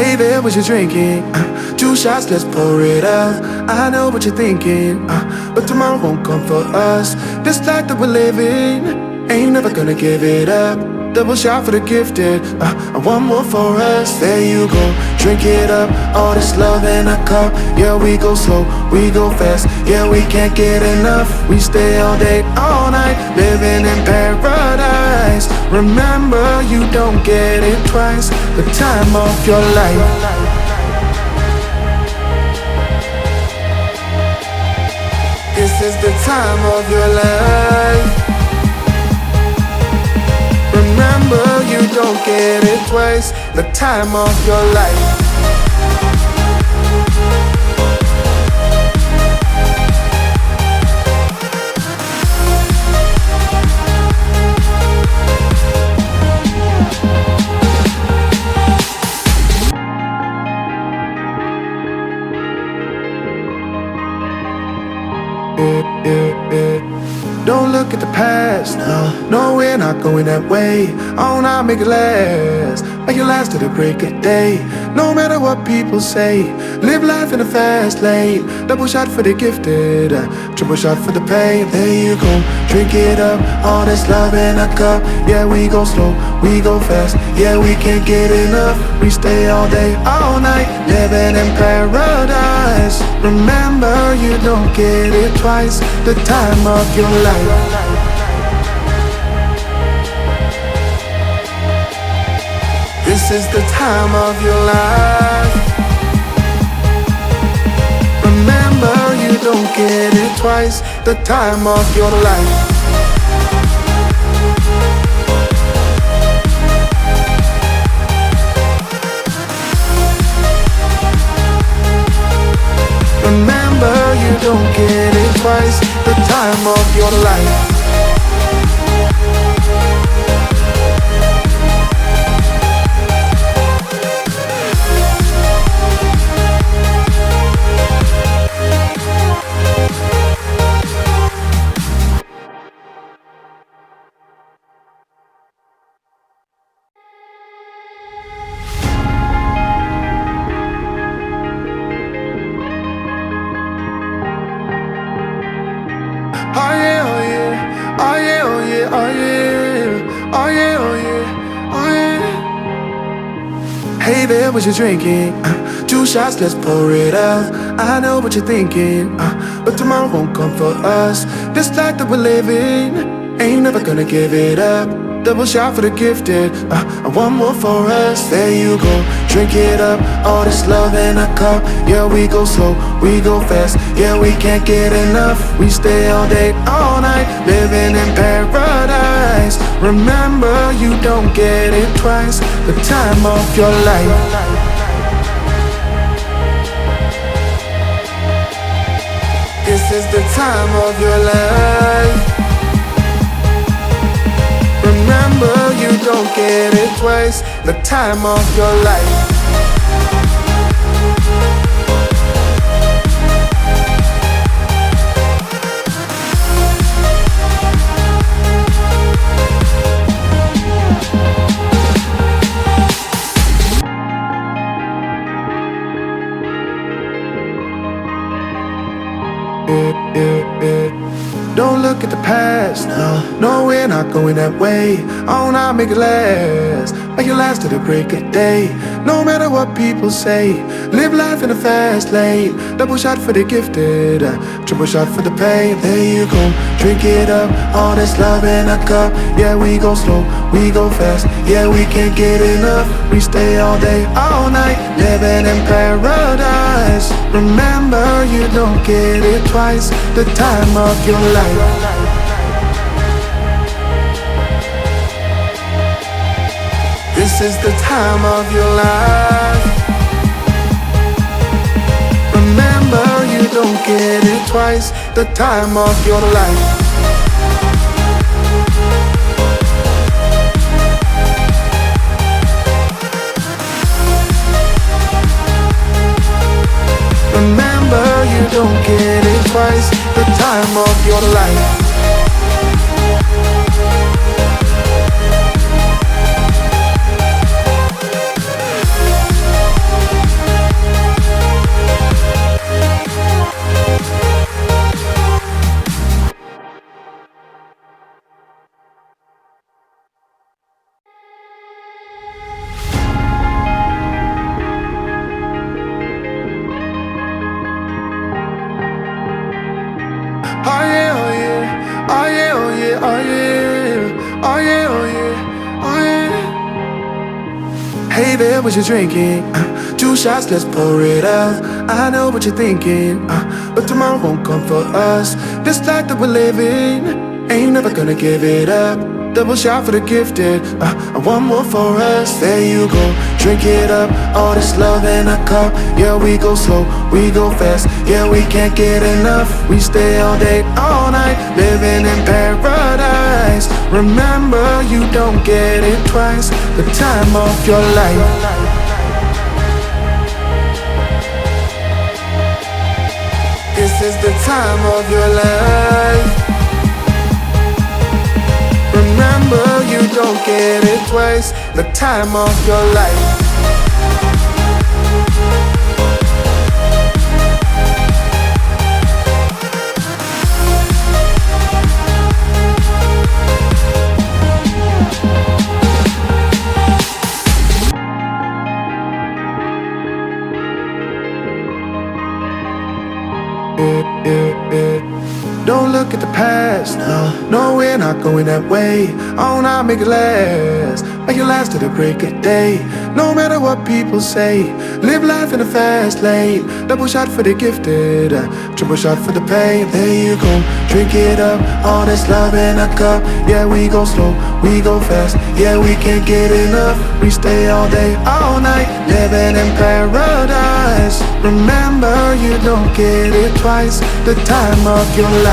Hey there, what you drinking? 2 shots, let's pour it out. I know what you're thinking, but tomorrow won't come for us. This life that we're living, ain't never gonna give it up. Double shot for the gifted, and one more for us. There you go, drink it up. All this love in a cup. Yeah, we go slow, we go fast. Yeah, we can't get enough. We stay all day, all night, living in paradise. Remember, you don't get it twice. The time of your life. This is the time of your life. Remember, you don't get it twice. The time of your life. Don't look at the past, no, we're not going that way. Oh, now make it last, make it last to the break of day. No matter what people say, live life in a fast lane. Double shot for the gifted, triple shot for the pain. There you go, drink it up. All this love in a cup. Yeah, we go slow, we go fast. Yeah, we can't get enough. We stay all day, all night, living in paradise. Remember, you don't get it twice. The time of your life. This is the time of your life. Remember, you don't get it twice. The time of your life. Remember, you don't get it twice. The time of your life. Oh yeah, oh yeah, oh yeah, oh yeah, oh yeah, oh yeah, oh yeah, oh yeah. Hey there, what you drinking? 2 shots, let's pour it out. I know what you're thinking, but tomorrow won't come for us. This life that we're living, ain't never gonna give it up. Double shot for the gifted, and one more for us. There you go, drink it up. All this love in a cup. Yeah, we go slow, we go fast. Yeah, we can't get enough. We stay all day, all night, living in paradise. Remember, you don't get it twice. The time of your life. This is the time of your life. Remember, you don't get it twice. The time of your life. Don't look at the past, no, we're not going that way. Oh, now make it last to the break of day. No matter what people say, live life in a fast lane. Double shot for the gifted, triple shot for the pain. There you go, drink it up. All this love in a cup. Yeah, we go slow, we go fast. Yeah, we can't get enough. We stay all day, all night, living in paradise. Remember, you don't get it twice. The time of your life. This is the time of your life. Remember, you don't get it twice. The time of your life. Remember, you don't get it twice. The time of your life. Hey there, what you drinking? 2 shots, let's pour it out. I know what you're thinking, but tomorrow won't come for us. This life that we're living, ain't never gonna give it up. Double shot for the gifted, and one more for us. There you go, drink it up. All this love in a cup. Yeah, we go slow, we go fast. Yeah, we can't get enough. We stay all day, all night, living in paradise. Remember, you don't get it twice. The time of your life. This is the time of your life. Remember, you don't get it twice. The time of your life. Don't look at the past, no, we're not going that way. Oh, now make it last, make it last to the break of day. No matter what people say, live life in the fast lane. Double shot for the gifted, triple shot for the pain. There you go, drink it up, all this love in a cup. Yeah, we go slow, we go fast. Yeah, we can't get enough. We stay all day, all night, living in paradise. Remember, you don't get it twice. The time of your life.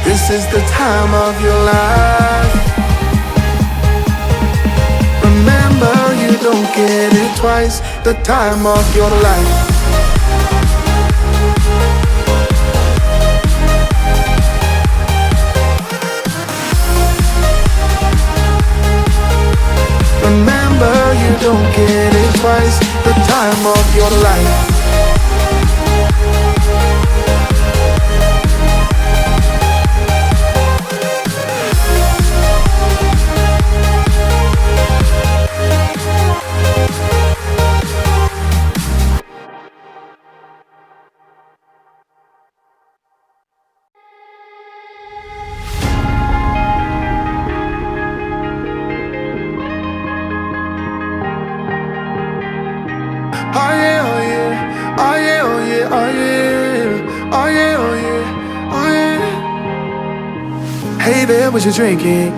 This is the time of your life. Remember, you don't get it twice. The time of your life. Remember, you don't get it twice. The time of your life. Oh yeah, oh yeah, oh yeah, oh yeah, oh yeah, oh yeah, oh yeah, oh yeah. Hey there, what you drinking?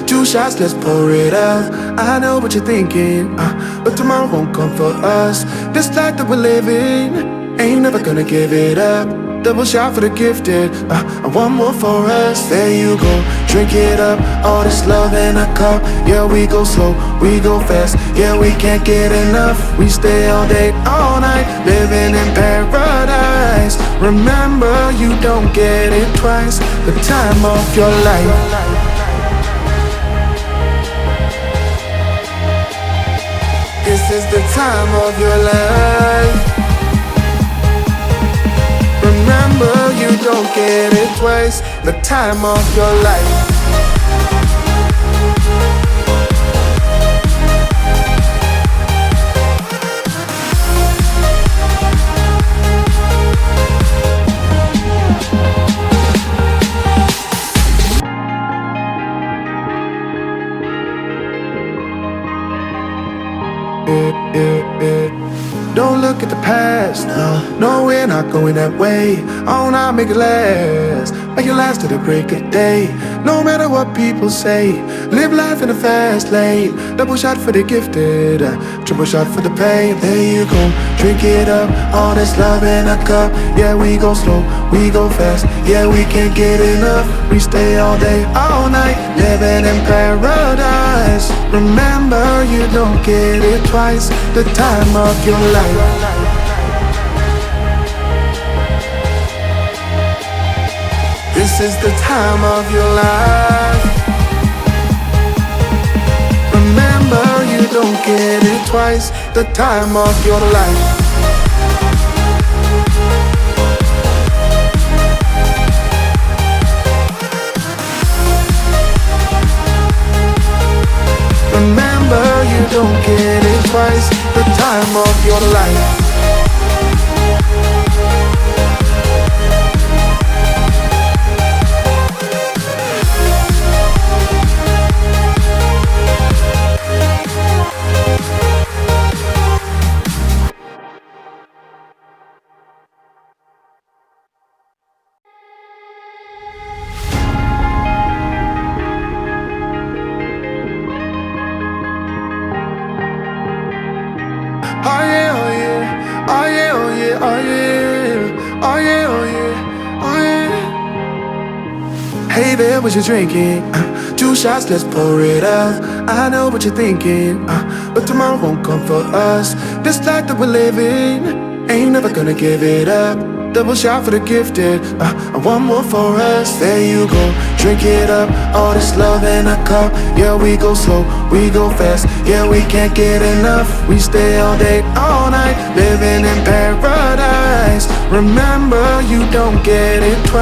2 shots, let's pour it out. I know what you're thinking, but tomorrow won't come for us. This life that we're living, ain't never gonna give it up. Double shot for the gifted, and one more for us. There you go, drink it up. All this love in a cup. Yeah, we go slow, we go fast. Yeah, we can't get enough. We stay all day, all night, living in paradise. Remember, you don't get it twice. The time of your life. This is the time of your life. Remember, you don't get it twice. The time of your life. Don't look at the past, no, we're not going that way. Oh, now make it last to the break of day. No matter what people say, live life in the fast lane. Double shot for the gifted, triple shot for the pain. There you go, drink it up, all this love in a cup. Yeah, we go slow, we go fast. Yeah, we can't get enough. We stay all day, all night, living in paradise. Remember, you don't get it twice. The time of your life. This is the time of your life. Remember, you don't get it twice. The time of your life. Remember, you don't get it twice. The time of your life. Oh yeah, oh yeah, oh yeah. Oh yeah, oh yeah, oh yeah. Hey there, what you drinking? 2 shots, let's pour it out. I know what you're thinking, but tomorrow won't come for us. This life that we're living, ain't never gonna give it up. Double shot for the gifted, and one more for us. There you go, drink it up. All this love in a cup. Yeah, we go slow, we go fast. Yeah, we can't get enough. We stay all day, all night, living in paradise. Remember, you don't get it twice.